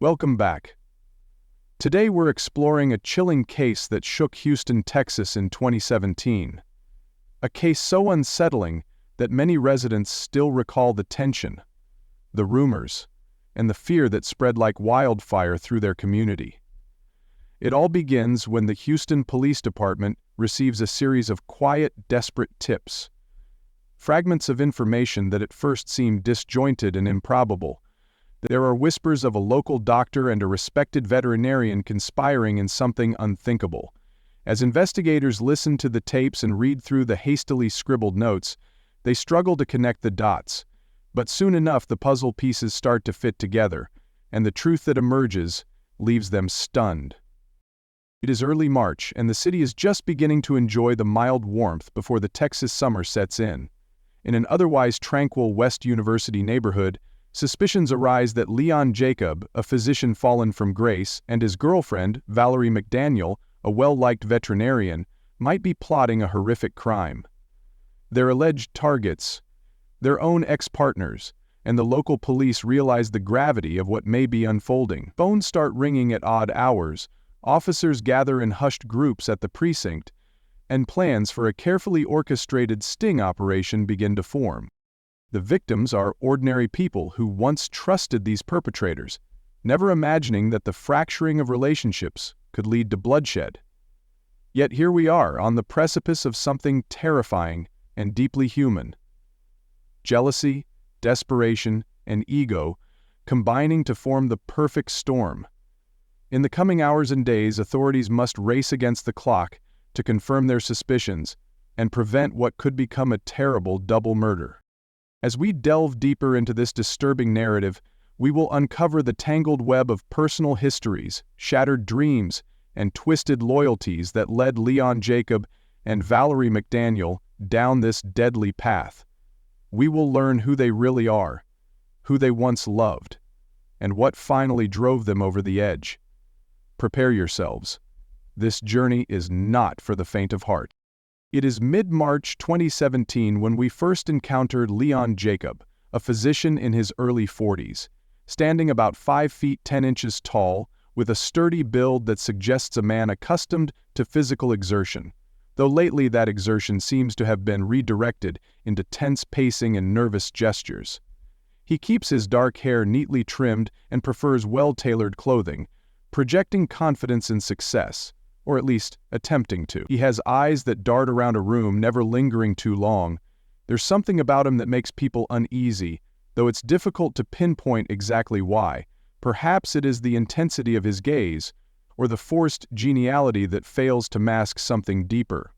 Welcome back. Today we're exploring a chilling case that shook Houston, Texas in 2017. A case so unsettling that many residents still recall the tension, the rumors, and the fear that spread like wildfire through their community. It all begins when the Houston Police Department receives a series of quiet, desperate tips. Fragments of information that at first seem disjointed and improbable. There are whispers of a local doctor and a respected veterinarian conspiring in something unthinkable. As investigators listen to the tapes and read through the hastily scribbled notes, they struggle to connect the dots. But soon enough the puzzle pieces start to fit together, and the truth that emerges leaves them stunned. It is early March, and the city is just beginning to enjoy the mild warmth before the Texas summer sets in. In an otherwise tranquil West University neighborhood, suspicions arise that Leon Jacob, a physician fallen from grace, and his girlfriend, Valerie McDaniel, a well-liked veterinarian, might be plotting a horrific crime. Their alleged targets, their own ex-partners, and the local police realize the gravity of what may be unfolding. Phones start ringing at odd hours, officers gather in hushed groups at the precinct, and plans for a carefully orchestrated sting operation begin to form. The victims are ordinary people who once trusted these perpetrators, never imagining that the fracturing of relationships could lead to bloodshed. Yet here we are on the precipice of something terrifying and deeply human. Jealousy, desperation, and ego combining to form the perfect storm. In the coming hours and days, authorities must race against the clock to confirm their suspicions and prevent what could become a terrible double murder. As we delve deeper into this disturbing narrative, we will uncover the tangled web of personal histories, shattered dreams, and twisted loyalties that led Leon Jacob and Valerie McDaniel down this deadly path. We will learn who they really are, who they once loved, and what finally drove them over the edge. Prepare yourselves. This journey is not for the faint of heart. It is mid-March 2017 when we first encountered Leon Jacob, a physician in his early 40s, standing about 5 feet 10 inches tall, with a sturdy build that suggests a man accustomed to physical exertion, though lately that exertion seems to have been redirected into tense pacing and nervous gestures. He keeps his dark hair neatly trimmed and prefers well-tailored clothing, projecting confidence and success, or at least attempting to. He has eyes that dart around a room, never lingering too long. There's something about him that makes people uneasy, though it's difficult to pinpoint exactly why. Perhaps it is the intensity of his gaze, or the forced geniality that fails to mask something deeper.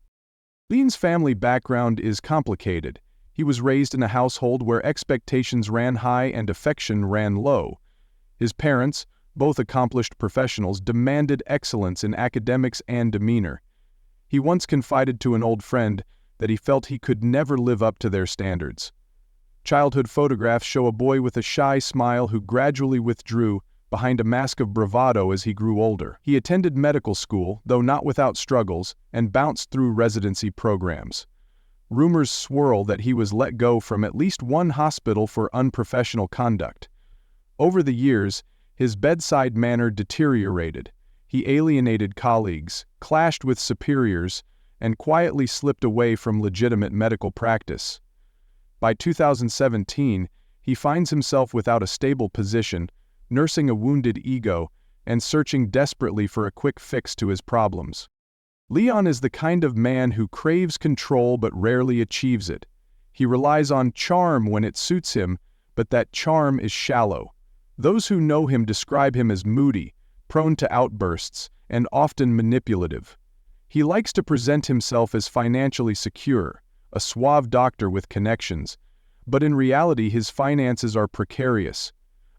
Leon's family background is complicated. He was raised in a household where expectations ran high and affection ran low. His parents, both accomplished professionals, demanded excellence in academics and demeanor. He once confided to an old friend that he felt he could never live up to their standards. Childhood photographs show a boy with a shy smile who gradually withdrew behind a mask of bravado as he grew older. He attended medical school, though not without struggles, and bounced through residency programs. Rumors swirl that he was let go from at least one hospital for unprofessional conduct. Over the years, his bedside manner deteriorated. He alienated colleagues, clashed with superiors, and quietly slipped away from legitimate medical practice. By 2017, he finds himself without a stable position, nursing a wounded ego, and searching desperately for a quick fix to his problems. Leon is the kind of man who craves control but rarely achieves it. He relies on charm when it suits him, but that charm is shallow. Those who know him describe him as moody, prone to outbursts, and often manipulative. He likes to present himself as financially secure, a suave doctor with connections, but in reality his finances are precarious.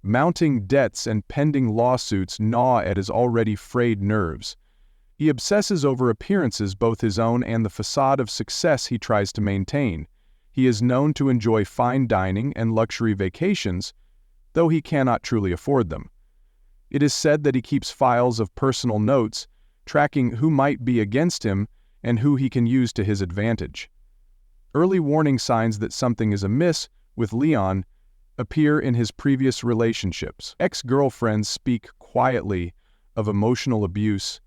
Mounting debts and pending lawsuits gnaw at his already frayed nerves. He obsesses over appearances, both his own and the facade of success he tries to maintain. He is known to enjoy fine dining and luxury vacations, though he cannot truly afford them. It is said that he keeps files of personal notes, tracking who might be against him and who he can use to his advantage. Early warning signs that something is amiss with Leon appear in his previous relationships. Ex-girlfriends speak quietly of emotional abuse,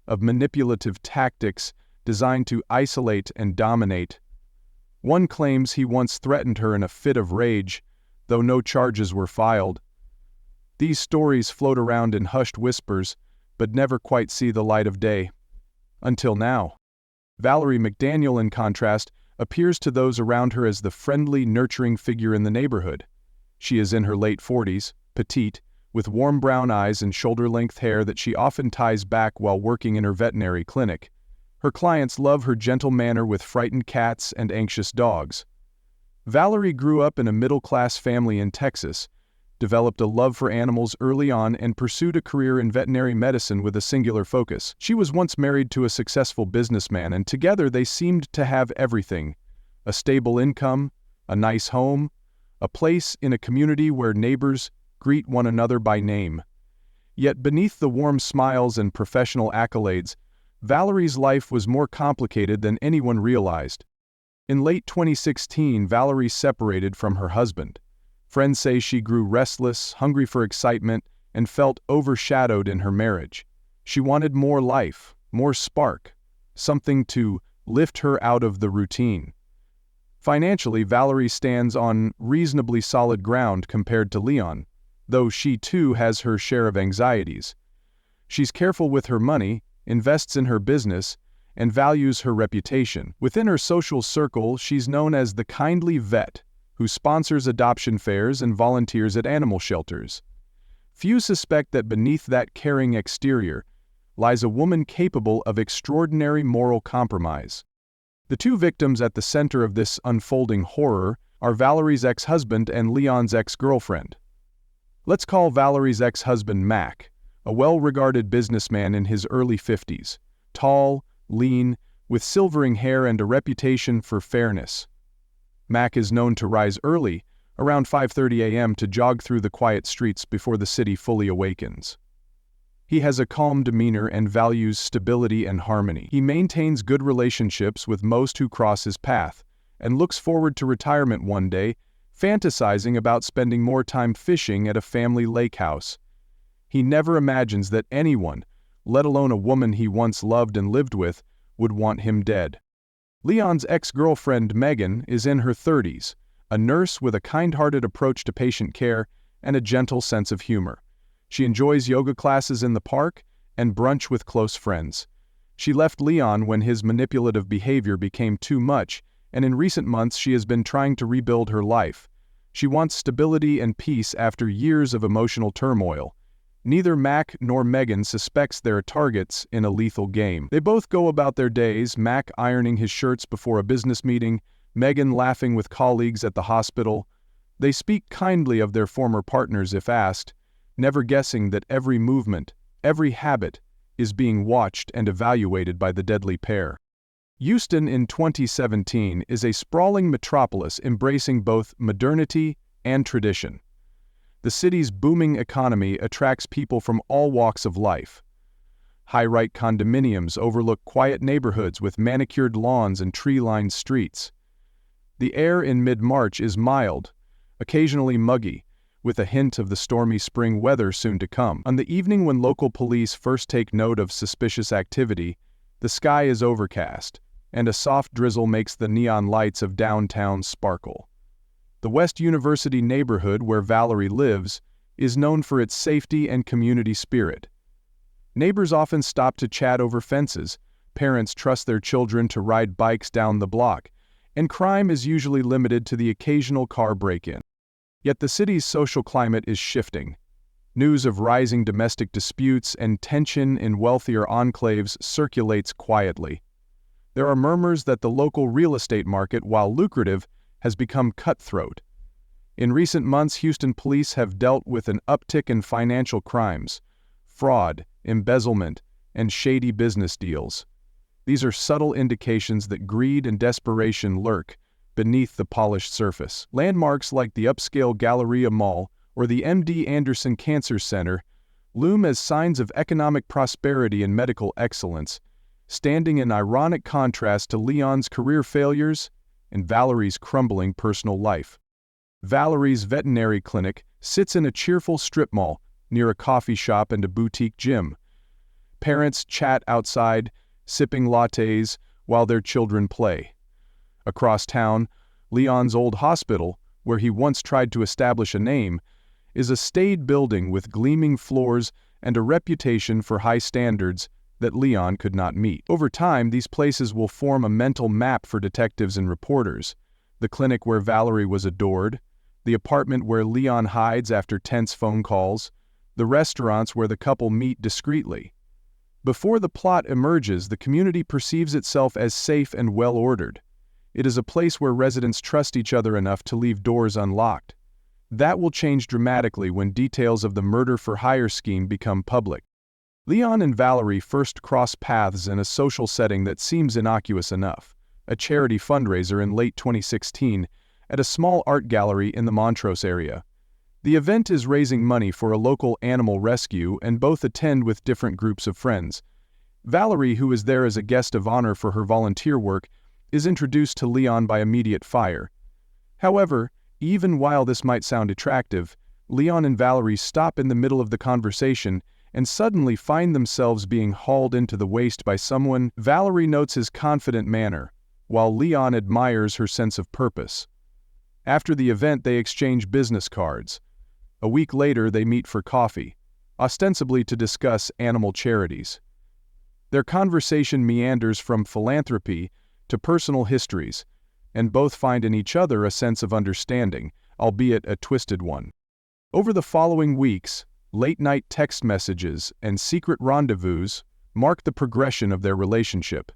of manipulative tactics designed to isolate and dominate. One claims he once threatened her in a fit of rage, though no charges were filed. These stories float around in hushed whispers, but never quite see the light of day. Until now. Valerie McDaniel, in contrast, appears to those around her as the friendly, nurturing figure in the neighborhood. She is in her late 40s, petite, with warm brown eyes and shoulder-length hair that she often ties back while working in her veterinary clinic. Her clients love her gentle manner with frightened cats and anxious dogs. Valerie grew up in a middle-class family in Texas, developed a love for animals early on, and pursued a career in veterinary medicine with a singular focus. She was once married to a successful businessman, and together they seemed to have everything: a stable income, a nice home, a place in a community where neighbors greet one another by name. Yet beneath the warm smiles and professional accolades, Valerie's life was more complicated than anyone realized. In late 2016, Valerie separated from her husband. Friends say she grew restless, hungry for excitement, and felt overshadowed in her marriage. She wanted more life, more spark, something to lift her out of the routine. Financially, Valerie stands on reasonably solid ground compared to Leon, though she too has her share of anxieties. She's careful with her money, invests in her business, and values her reputation. Within her social circle, she's known as the kindly vet, who sponsors adoption fairs and volunteers at animal shelters. Few suspect that beneath that caring exterior lies a woman capable of extraordinary moral compromise. The two victims at the center of this unfolding horror are Valerie's ex-husband and Leon's ex-girlfriend. Let's call Valerie's ex-husband Mac, a well-regarded businessman in his early 50s, tall, lean, with silvering hair and a reputation for fairness. Mac is known to rise early, around 5:30 a.m., to jog through the quiet streets before the city fully awakens. He has a calm demeanor and values stability and harmony. He maintains good relationships with most who cross his path, and looks forward to retirement one day, fantasizing about spending more time fishing at a family lake house. He never imagines that anyone, let alone a woman he once loved and lived with, would want him dead. Leon's ex-girlfriend Megan is in her 30s, a nurse with a kind-hearted approach to patient care and a gentle sense of humor. She enjoys yoga classes in the park and brunch with close friends. She left Leon when his manipulative behavior became too much, and in recent months she has been trying to rebuild her life. She wants stability and peace after years of emotional turmoil. Neither Mac nor Megan suspects they're targets in a lethal game. They both go about their days, Mac ironing his shirts before a business meeting, Megan laughing with colleagues at the hospital. They speak kindly of their former partners if asked, never guessing that every movement, every habit, is being watched and evaluated by the deadly pair. Houston in 2017 is a sprawling metropolis embracing both modernity and tradition. The city's booming economy attracts people from all walks of life. High-rise condominiums overlook quiet neighborhoods with manicured lawns and tree-lined streets. The air in mid-March is mild, occasionally muggy, with a hint of the stormy spring weather soon to come. On the evening when local police first take note of suspicious activity, the sky is overcast, and a soft drizzle makes the neon lights of downtown sparkle. The West University neighborhood where Valerie lives is known for its safety and community spirit. Neighbors often stop to chat over fences, parents trust their children to ride bikes down the block, and crime is usually limited to the occasional car break-in. Yet the city's social climate is shifting. News of rising domestic disputes and tension in wealthier enclaves circulates quietly. There are murmurs that the local real estate market, while lucrative, has become cutthroat. In recent months, Houston police have dealt with an uptick in financial crimes, fraud, embezzlement, and shady business deals. These are subtle indications that greed and desperation lurk beneath the polished surface. Landmarks like the upscale Galleria Mall or the MD Anderson Cancer Center loom as signs of economic prosperity and medical excellence, standing in ironic contrast to Leon's career failures and Valerie's crumbling personal life. Valerie's veterinary clinic sits in a cheerful strip mall near a coffee shop and a boutique gym. Parents chat outside, sipping lattes while their children play. Across town, Leon's old hospital, where he once tried to establish a name, is a staid building with gleaming floors and a reputation for high standards that Leon could not meet. Over time, these places will form a mental map for detectives and reporters. The clinic where Valerie was adored, the apartment where Leon hides after tense phone calls, the restaurants where the couple meet discreetly. Before the plot emerges, the community perceives itself as safe and well-ordered. It is a place where residents trust each other enough to leave doors unlocked. That will change dramatically when details of the murder-for-hire scheme become public. Leon and Valerie first cross paths in a social setting that seems innocuous enough, a charity fundraiser in late 2016 at a small art gallery in the Montrose area. The event is raising money for a local animal rescue, and both attend with different groups of friends. Valerie, who is there as a guest of honor for her volunteer work, is introduced to Leon by immediate fire. However, even while this might sound attractive, Leon and Valerie stop in the middle of the conversation and suddenly find themselves being hauled into the waist by someone. Valerie notes his confident manner, while Leon admires her sense of purpose. After the event, they exchange business cards. A week later, they meet for coffee, ostensibly to discuss animal charities. Their conversation meanders from philanthropy to personal histories, and both find in each other a sense of understanding, albeit a twisted one. Over the following weeks, late-night text messages and secret rendezvous mark the progression of their relationship.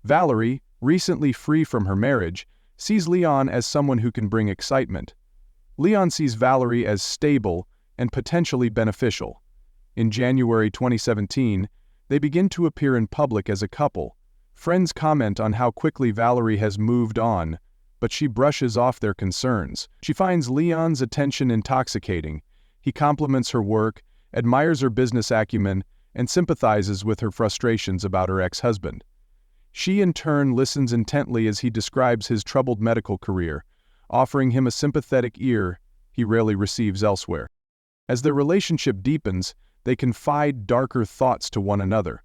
Valerie, recently free from her marriage, sees Leon as someone who can bring excitement. Leon sees Valerie as stable and potentially beneficial. In January 2017, they begin to appear in public as a couple. Friends comment on how quickly Valerie has moved on, but she brushes off their concerns. She finds Leon's attention intoxicating. He compliments her work, admires her business acumen, and sympathizes with her frustrations about her ex-husband. She in turn listens intently as he describes his troubled medical career, offering him a sympathetic ear he rarely receives elsewhere. As their relationship deepens, they confide darker thoughts to one another.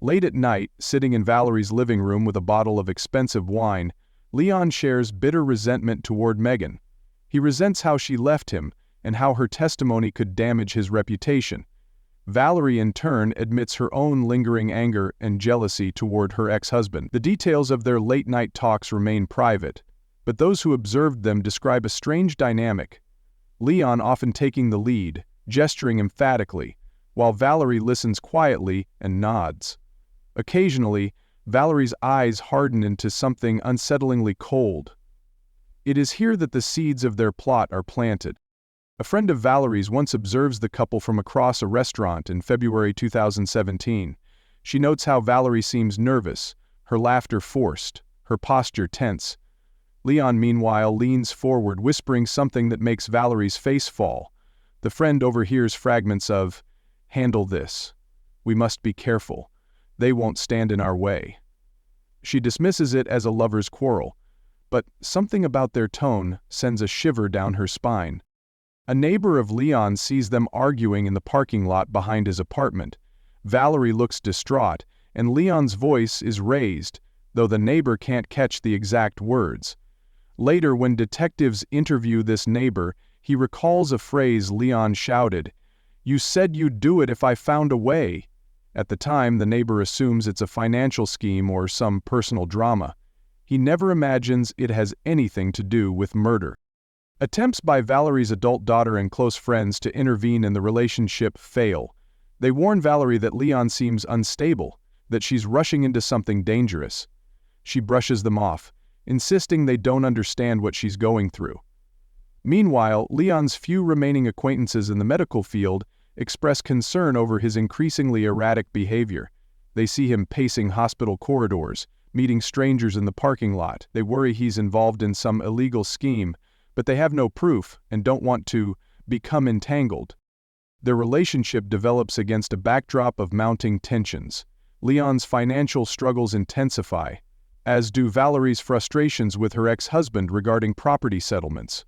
Late at night, sitting in Valerie's living room with a bottle of expensive wine, Leon shares bitter resentment toward Megan. He resents how she left him and how her testimony could damage his reputation. Valerie, in turn, admits her own lingering anger and jealousy toward her ex-husband. The details of their late-night talks remain private, but those who observed them describe a strange dynamic. Leon often taking the lead, gesturing emphatically, while Valerie listens quietly and nods. Occasionally, Valerie's eyes harden into something unsettlingly cold. It is here that the seeds of their plot are planted. A friend of Valerie's once observes the couple from across a restaurant in February 2017. She notes how Valerie seems nervous, her laughter forced, her posture tense. Leon, meanwhile, leans forward, whispering something that makes Valerie's face fall. The friend overhears fragments of, "Handle this. We must be careful. They won't stand in our way." She dismisses it as a lover's quarrel, but something about their tone sends a shiver down her spine. A neighbor of Leon sees them arguing in the parking lot behind his apartment. Valerie looks distraught, and Leon's voice is raised, though the neighbor can't catch the exact words. Later, when detectives interview this neighbor, he recalls a phrase Leon shouted, "You said you'd do it if I found a way." At the time, the neighbor assumes it's a financial scheme or some personal drama. He never imagines it has anything to do with murder. Attempts by Valerie's adult daughter and close friends to intervene in the relationship fail. They warn Valerie that Leon seems unstable, that she's rushing into something dangerous. She brushes them off, insisting they don't understand what she's going through. Meanwhile, Leon's few remaining acquaintances in the medical field express concern over his increasingly erratic behavior. They see him pacing hospital corridors, meeting strangers in the parking lot. They worry he's involved in some illegal scheme, but they have no proof and don't want to become entangled. Their relationship develops against a backdrop of mounting tensions. Leon's financial struggles intensify, as do Valerie's frustrations with her ex-husband regarding property settlements.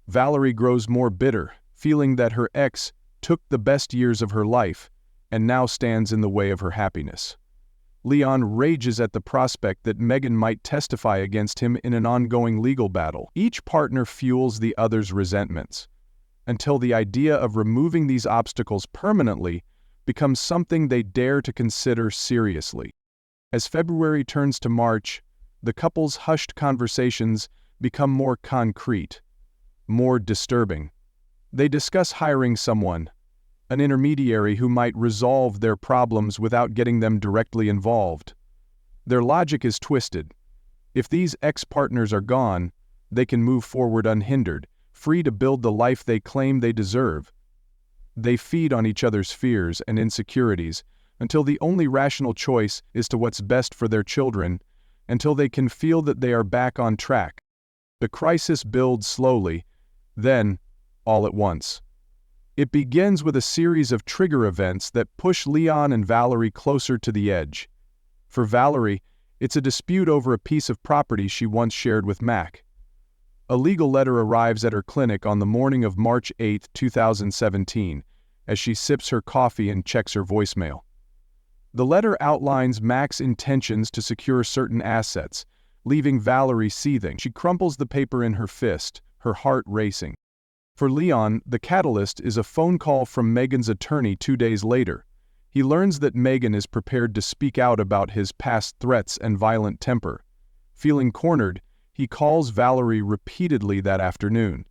Valerie grows more bitter, feeling that her ex took the best years of her life and now stands in the way of her happiness. Leon rages at the prospect that Megan might testify against him in an ongoing legal battle. Each partner fuels the other's resentments, until the idea of removing these obstacles permanently becomes something they dare to consider seriously. As February turns to March, the couple's hushed conversations become more concrete, more disturbing. They discuss hiring someone, an intermediary who might resolve their problems without getting them directly involved. Their logic is twisted. If these ex-partners are gone, they can move forward unhindered, free to build the life they claim they deserve. They feed on each other's fears and insecurities until the only rational choice is to what's best for their children, until they can feel that they are back on track. The crisis builds slowly, then, all at once. It begins with a series of trigger events that push Leon and Valerie closer to the edge. For Valerie, it's a dispute over a piece of property she once shared with Mac. A legal letter arrives at her clinic on the morning of March 8, 2017, as she sips her coffee and checks her voicemail. The letter outlines Mac's intentions to secure certain assets, leaving Valerie seething. She crumples the paper in her fist, her heart racing. For Leon, the catalyst is a phone call from Megan's attorney 2 days later. He learns that Megan is prepared to speak out about his past threats and violent temper. Feeling cornered, he calls Valerie repeatedly that afternoon.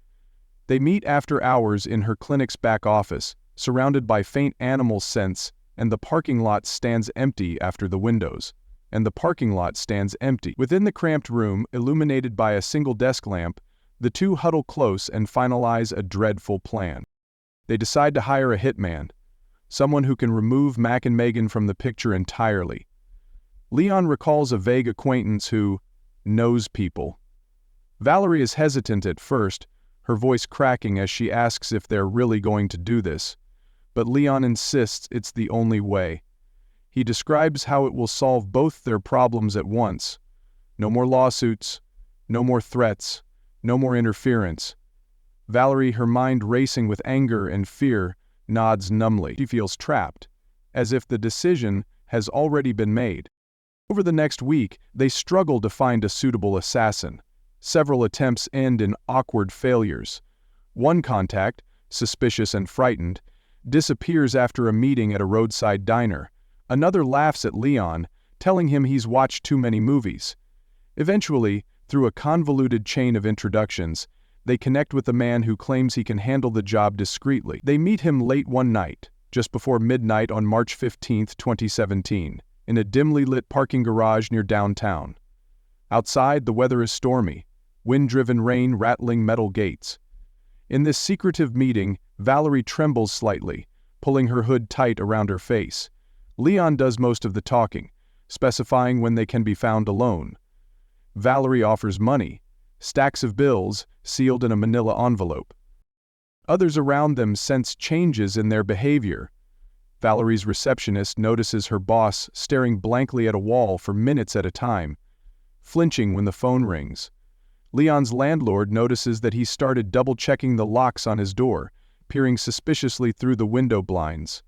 They meet after hours in her clinic's back office, surrounded by faint animal scents, and the parking lot stands empty after the windows. Within the cramped room, illuminated by a single desk lamp, the two huddle close and finalize a dreadful plan. They decide to hire a hitman, someone who can remove Mac and Megan from the picture entirely. Leon recalls a vague acquaintance who knows people. Valerie is hesitant at first, her voice cracking as she asks if they're really going to do this. But Leon insists it's the only way. He describes how it will solve both their problems at once. No more lawsuits, no more threats, no more interference. Valerie, her mind racing with anger and fear, nods numbly. She feels trapped, as if the decision has already been made. Over the next week, they struggle to find a suitable assassin. Several attempts end in awkward failures. One contact, suspicious and frightened, disappears after a meeting at a roadside diner. Another laughs at Leon, telling him he's watched too many movies. Eventually, through a convoluted chain of introductions, they connect with the man who claims he can handle the job discreetly. They meet him late one night, just before midnight on March 15, 2017, in a dimly lit parking garage near downtown. Outside, the weather is stormy, wind-driven rain rattling metal gates. In this secretive meeting, Valerie trembles slightly, pulling her hood tight around her face. Leon does most of the talking, specifying when they can be found alone. Valerie offers money, stacks of bills sealed in a manila envelope. Others around them sense changes in their behavior. Valerie's receptionist notices her boss staring blankly at a wall for minutes at a time, flinching when the phone rings. Leon's landlord notices that he started double-checking the locks on his door, peering suspiciously through the window blinds.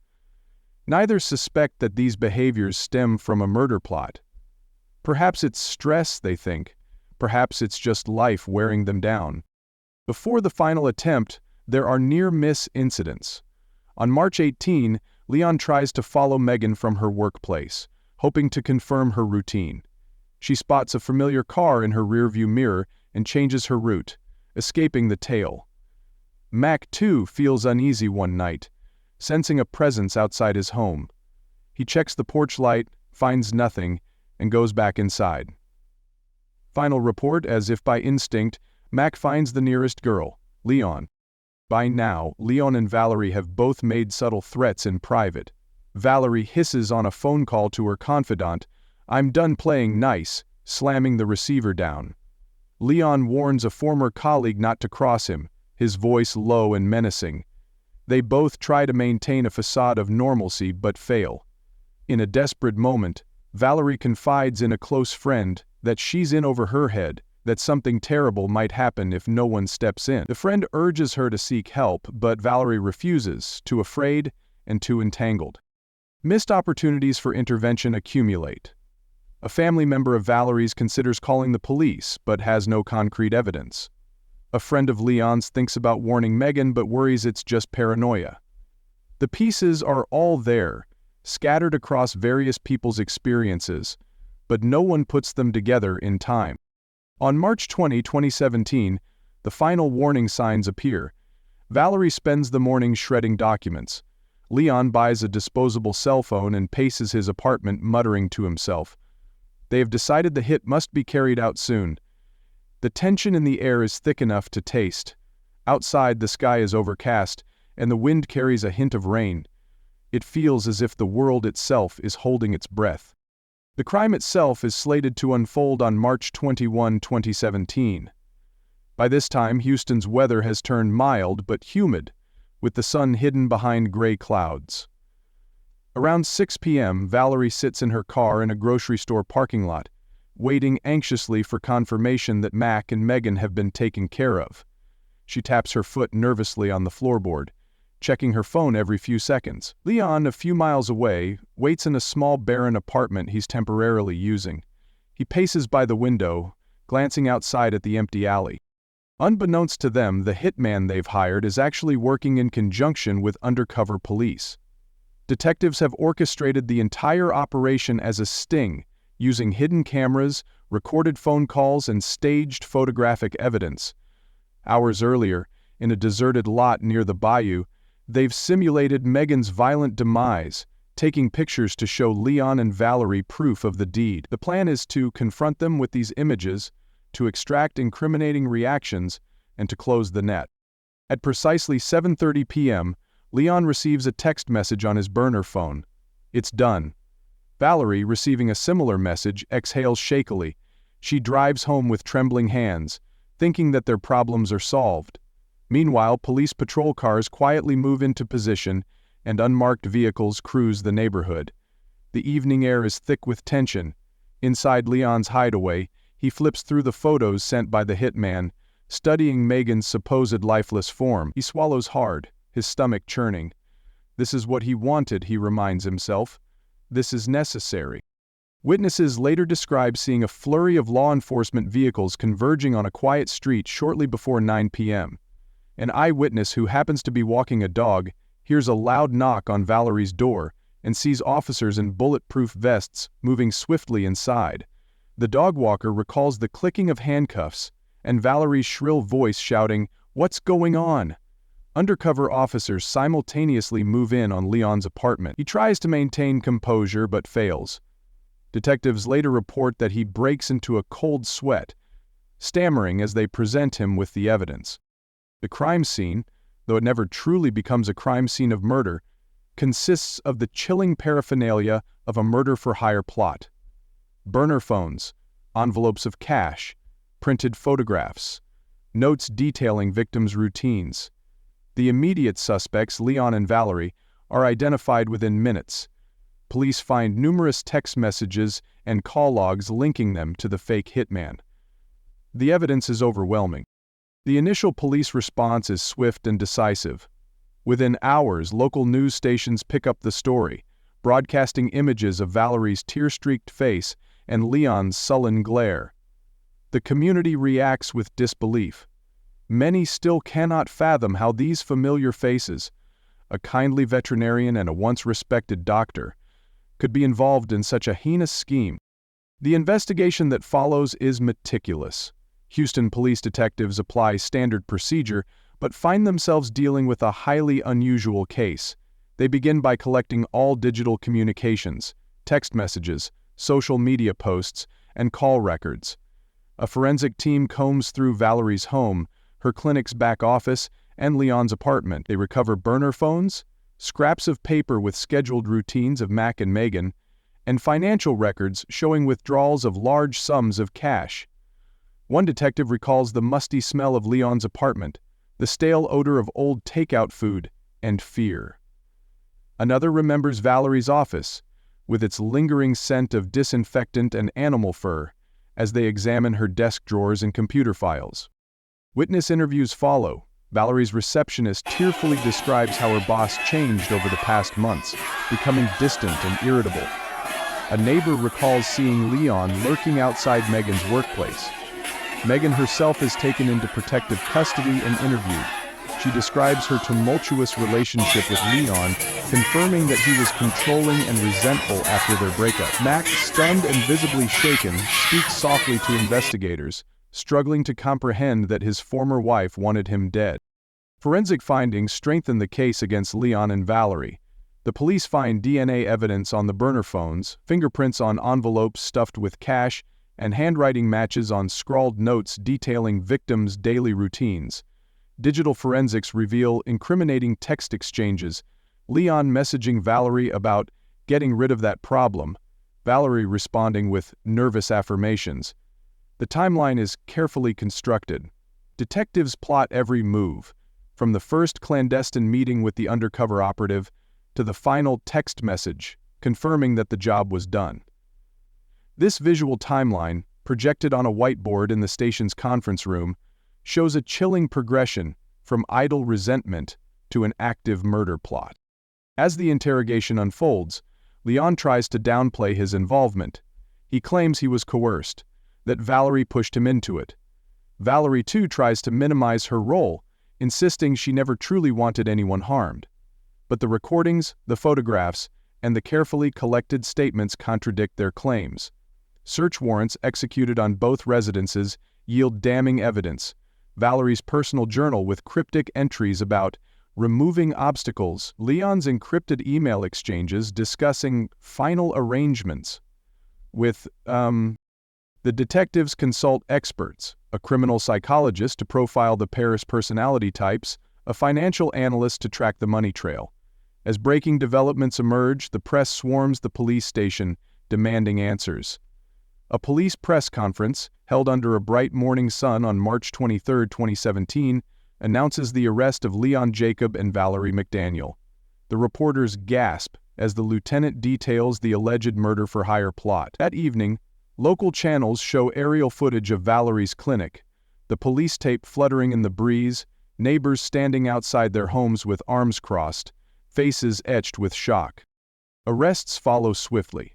Neither suspect that these behaviors stem from a murder plot. Perhaps it's stress, they think. Perhaps it's just life wearing them down. Before the final attempt, there are near-miss incidents. On March 18, Leon tries to follow Megan from her workplace, hoping to confirm her routine. She spots a familiar car in her rearview mirror and changes her route, escaping the tail. Mac, too, feels uneasy one night, sensing a presence outside his home. He checks the porch light, finds nothing, and goes back inside. Final report, as if by instinct, Mac finds the nearest girl, Leon. By now, Leon and Valerie have both made subtle threats in private. Valerie hisses on a phone call to her confidant, "I'm done playing nice," slamming the receiver down. Leon warns a former colleague not to cross him, his voice low and menacing. They both try to maintain a facade of normalcy but fail. In a desperate moment, Valerie confides in a close friend that she's in over her head, that something terrible might happen if no one steps in. The friend urges her to seek help, but Valerie refuses, too afraid and too entangled. Missed opportunities for intervention accumulate. A family member of Valerie's considers calling the police, but has no concrete evidence. A friend of Leon's thinks about warning Megan, but worries it's just paranoia. The pieces are all there, scattered across various people's experiences, but no one puts them together in time. On March 20, 2017, the final warning signs appear. Valerie spends the morning shredding documents. Leon buys a disposable cell phone and paces his apartment, muttering to himself. They have decided the hit must be carried out soon. The tension in the air is thick enough to taste. Outside, the sky is overcast, and the wind carries a hint of rain. It feels as if the world itself is holding its breath. The crime itself is slated to unfold on March 21, 2017. By this time, Houston's weather has turned mild but humid, with the sun hidden behind gray clouds. Around 6 p.m., Valerie sits in her car in a grocery store parking lot, waiting anxiously for confirmation that Mac and Megan have been taken care of. She taps her foot nervously on the floorboard, checking her phone every few seconds. Leon, a few miles away, waits in a small barren apartment he's temporarily using. He paces by the window, glancing outside at the empty alley. Unbeknownst to them, the hitman they've hired is actually working in conjunction with undercover police. Detectives have orchestrated the entire operation as a sting, using hidden cameras, recorded phone calls, and staged photographic evidence. Hours earlier, in a deserted lot near the bayou, they've simulated Megan's violent demise, taking pictures to show Leon and Valerie proof of the deed. The plan is to confront them with these images, to extract incriminating reactions, and to close the net. At precisely 7:30 p.m., Leon receives a text message on his burner phone. It's done. Valerie, receiving a similar message, exhales shakily. She drives home with trembling hands, thinking that their problems are solved. Meanwhile, police patrol cars quietly move into position, and unmarked vehicles cruise the neighborhood. The evening air is thick with tension. Inside Leon's hideaway, he flips through the photos sent by the hitman, studying Megan's supposed lifeless form. He swallows hard, his stomach churning. This is what he wanted, he reminds himself. This is necessary. Witnesses later describe seeing a flurry of law enforcement vehicles converging on a quiet street shortly before 9 p.m. An eyewitness who happens to be walking a dog hears a loud knock on Valerie's door and sees officers in bulletproof vests moving swiftly inside. The dog walker recalls the clicking of handcuffs and Valerie's shrill voice shouting, "What's going on?" Undercover officers simultaneously move in on Leon's apartment. He tries to maintain composure but fails. Detectives later report that he breaks into a cold sweat, stammering as they present him with the evidence. The crime scene, though it never truly becomes a crime scene of murder, consists of the chilling paraphernalia of a murder-for-hire plot. Burner phones, envelopes of cash, printed photographs, notes detailing victims' routines. The immediate suspects, Leon and Valerie, are identified within minutes. Police find numerous text messages and call logs linking them to the fake hitman. The evidence is overwhelming. The initial police response is swift and decisive. Within hours, local news stations pick up the story, broadcasting images of Valerie's tear-streaked face and Leon's sullen glare. The community reacts with disbelief. Many still cannot fathom how these familiar faces, a kindly veterinarian and a once respected doctor, could be involved in such a heinous scheme. The investigation that follows is meticulous. Houston police detectives apply standard procedure, but find themselves dealing with a highly unusual case. They begin by collecting all digital communications, text messages, social media posts, and call records. A forensic team combs through Valerie's home, her clinic's back office, and Leon's apartment. They recover burner phones, scraps of paper with scheduled routines of Mac and Megan, and financial records showing withdrawals of large sums of cash. One detective recalls the musty smell of Leon's apartment, the stale odor of old takeout food, and fear. Another remembers Valerie's office, with its lingering scent of disinfectant and animal fur, as they examine her desk drawers and computer files. Witness interviews follow. Valerie's receptionist tearfully describes how her boss changed over the past months, becoming distant and irritable. A neighbor recalls seeing Leon lurking outside Megan's workplace. Megan herself is taken into protective custody and interviewed. She describes her tumultuous relationship with Leon, confirming that he was controlling and resentful after their breakup. Mac, stunned and visibly shaken, speaks softly to investigators, struggling to comprehend that his former wife wanted him dead. Forensic findings strengthen the case against Leon and Valerie. The police find DNA evidence on the burner phones, fingerprints on envelopes stuffed with cash, and handwriting matches on scrawled notes detailing victims' daily routines. Digital forensics reveal incriminating text exchanges, Leon messaging Valerie about getting rid of that problem, Valerie responding with nervous affirmations. The timeline is carefully constructed. Detectives plot every move, from the first clandestine meeting with the undercover operative to the final text message confirming that the job was done. This visual timeline, projected on a whiteboard in the station's conference room, shows a chilling progression from idle resentment to an active murder plot. As the interrogation unfolds, Leon tries to downplay his involvement. He claims he was coerced, that Valerie pushed him into it. Valerie, too, tries to minimize her role, insisting she never truly wanted anyone harmed. But the recordings, the photographs, and the carefully collected statements contradict their claims. Search warrants executed on both residences yield damning evidence. Valerie's personal journal with cryptic entries about removing obstacles, Leon's encrypted email exchanges discussing final arrangements. The detectives consult experts, a criminal psychologist to profile the pair's personality types, a financial analyst to track the money trail. As breaking developments emerge, the press swarms the police station, demanding answers. A police press conference, held under a bright morning sun on March 23, 2017, announces the arrest of Leon Jacob and Valerie McDaniel. The reporters gasp as the lieutenant details the alleged murder-for-hire plot. That evening, local channels show aerial footage of Valerie's clinic, the police tape fluttering in the breeze, neighbors standing outside their homes with arms crossed, faces etched with shock. Arrests follow swiftly.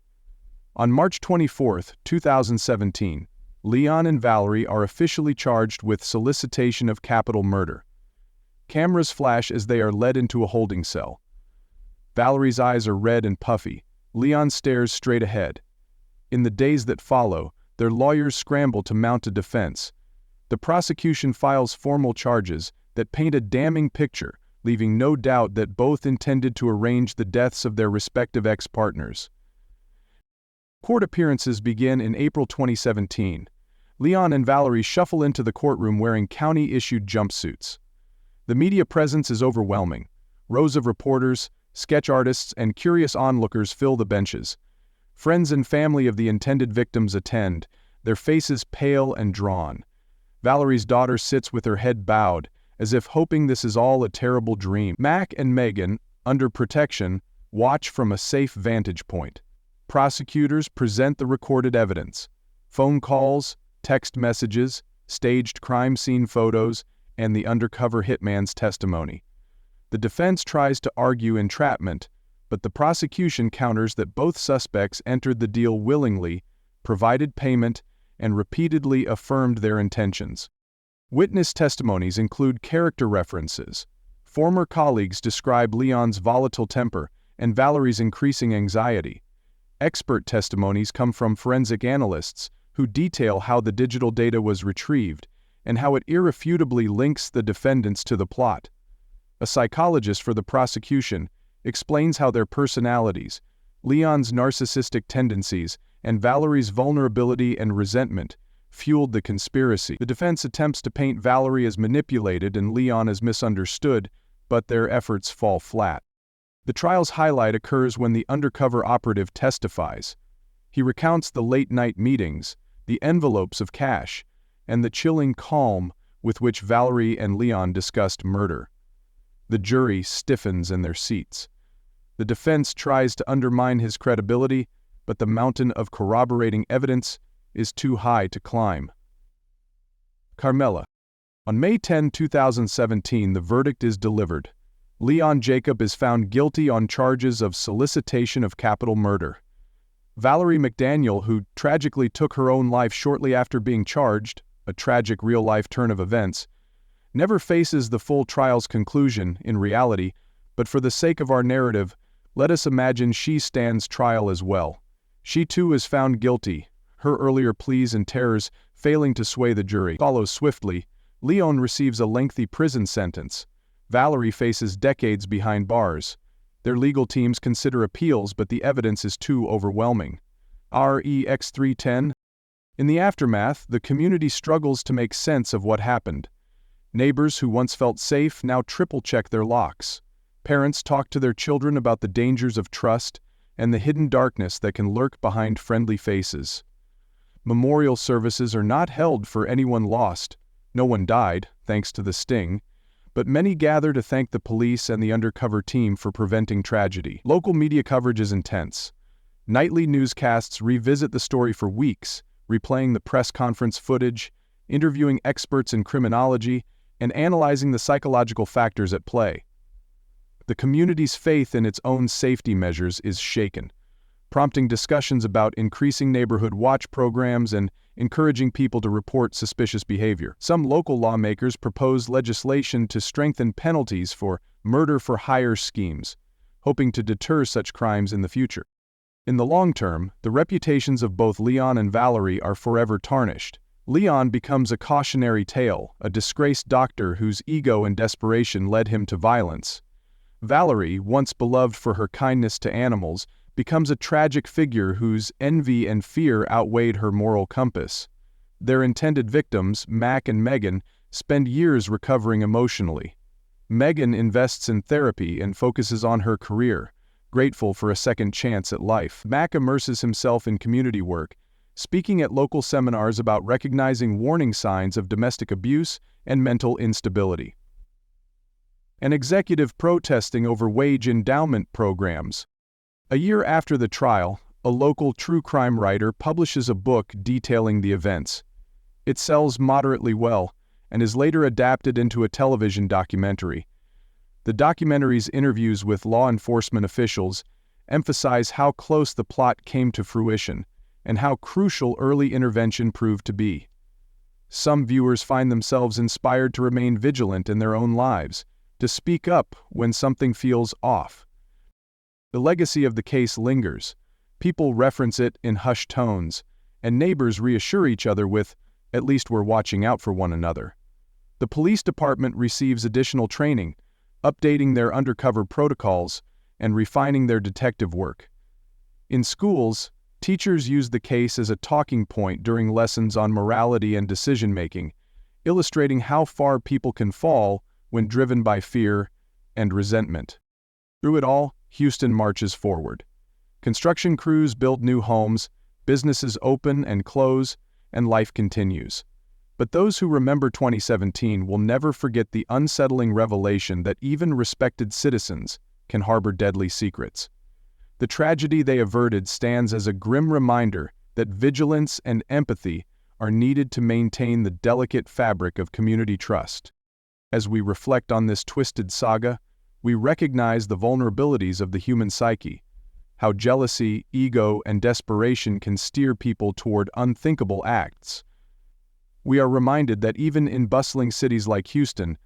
On March 24, 2017, Leon and Valerie are officially charged with solicitation of capital murder. Cameras flash as they are led into a holding cell. Valerie's eyes are red and puffy. Leon stares straight ahead. In the days that follow, their lawyers scramble to mount a defense. The prosecution files formal charges that paint a damning picture, leaving no doubt that both intended to arrange the deaths of their respective ex-partners. Court appearances begin in April 2017. Leon and Valerie shuffle into the courtroom wearing county-issued jumpsuits. The media presence is overwhelming. Rows of reporters, sketch artists, and curious onlookers fill the benches. Friends and family of the intended victims attend, their faces pale and drawn. Valerie's daughter sits with her head bowed, as if hoping this is all a terrible dream. Mac and Megan, under protection, watch from a safe vantage point. Prosecutors present the recorded evidence: phone calls, text messages, staged crime scene photos, and the undercover hitman's testimony. The defense tries to argue entrapment, but the prosecution counters that both suspects entered the deal willingly, provided payment, and repeatedly affirmed their intentions. Witness testimonies include character references. Former colleagues describe Leon's volatile temper and Valerie's increasing anxiety. Expert testimonies come from forensic analysts who detail how the digital data was retrieved and how it irrefutably links the defendants to the plot. A psychologist for the prosecution explains how their personalities, Leon's narcissistic tendencies, and Valerie's vulnerability and resentment, fueled the conspiracy. The defense attempts to paint Valerie as manipulated and Leon as misunderstood, but their efforts fall flat. The trial's highlight occurs when the undercover operative testifies. He recounts the late-night meetings, the envelopes of cash, and the chilling calm with which Valerie and Leon discussed murder. The jury stiffens in their seats. The defense tries to undermine his credibility, but the mountain of corroborating evidence is too high to climb. Carmela. On May 10, 2017, the verdict is delivered. Leon Jacob is found guilty on charges of solicitation of capital murder. Valerie McDaniel, who tragically took her own life shortly after being charged, a tragic real-life turn of events, never faces the full trial's conclusion in reality, but for the sake of our narrative, let us imagine she stands trial as well. She too is found guilty, her earlier pleas and terrors failing to sway the jury. Follows swiftly. Leon receives a lengthy prison sentence. Valerie faces decades behind bars. Their legal teams consider appeals, but the evidence is too overwhelming. Rex 310. In the aftermath, the community struggles to make sense of what happened. Neighbors who once felt safe now triple-check their locks. Parents talk to their children about the dangers of trust and the hidden darkness that can lurk behind friendly faces. Memorial services are not held for anyone lost. No one died, thanks to the sting, but many gather to thank the police and the undercover team for preventing tragedy. Local media coverage is intense. Nightly newscasts revisit the story for weeks, replaying the press conference footage, interviewing experts in criminology, and analyzing the psychological factors at play. The community's faith in its own safety measures is shaken, prompting discussions about increasing neighborhood watch programs and encouraging people to report suspicious behavior. Some local lawmakers propose legislation to strengthen penalties for murder-for-hire schemes, hoping to deter such crimes in the future. In the long term, the reputations of both Leon and Valerie are forever tarnished. Leon becomes a cautionary tale, a disgraced doctor whose ego and desperation led him to violence. Valerie, once beloved for her kindness to animals, becomes a tragic figure whose envy and fear outweighed her moral compass. Their intended victims, Mac and Megan, spend years recovering emotionally. Megan invests in therapy and focuses on her career, grateful for a second chance at life. Mac immerses himself in community work, speaking at local seminars about recognizing warning signs of domestic abuse and mental instability. An executive protesting over wage endowment programs. A year after the trial, a local true crime writer publishes a book detailing the events. It sells moderately well, and is later adapted into a television documentary. The documentary's interviews with law enforcement officials emphasize how close the plot came to fruition, and how crucial early intervention proved to be. Some viewers find themselves inspired to remain vigilant in their own lives, to speak up when something feels off. The legacy of the case lingers. People reference it in hushed tones, and neighbors reassure each other with, "At least we're watching out for one another." The police department receives additional training, updating their undercover protocols and refining their detective work. In schools, teachers use the case as a talking point during lessons on morality and decision-making, illustrating how far people can fall when driven by fear and resentment. Through it all, Houston marches forward. Construction crews build new homes, businesses open and close, and life continues. But those who remember 2017 will never forget the unsettling revelation that even respected citizens can harbor deadly secrets. The tragedy they averted stands as a grim reminder that vigilance and empathy are needed to maintain the delicate fabric of community trust. As we reflect on this twisted saga, we recognize the vulnerabilities of the human psyche, how jealousy, ego, and desperation can steer people toward unthinkable acts. We are reminded that even in bustling cities like Houston,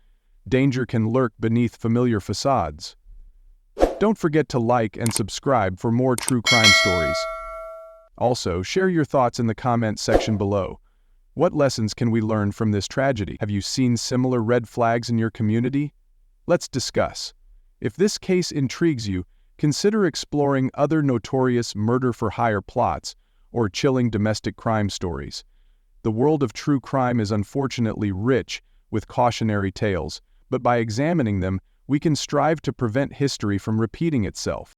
danger can lurk beneath familiar facades. Don't forget to like and subscribe for more true crime stories. Also, share your thoughts in the comments section below. What lessons can we learn from this tragedy? Have you seen similar red flags in your community? Let's discuss. If this case intrigues you, consider exploring other notorious murder-for-hire plots or chilling domestic crime stories. The world of true crime is unfortunately rich with cautionary tales, but by examining them, we can strive to prevent history from repeating itself.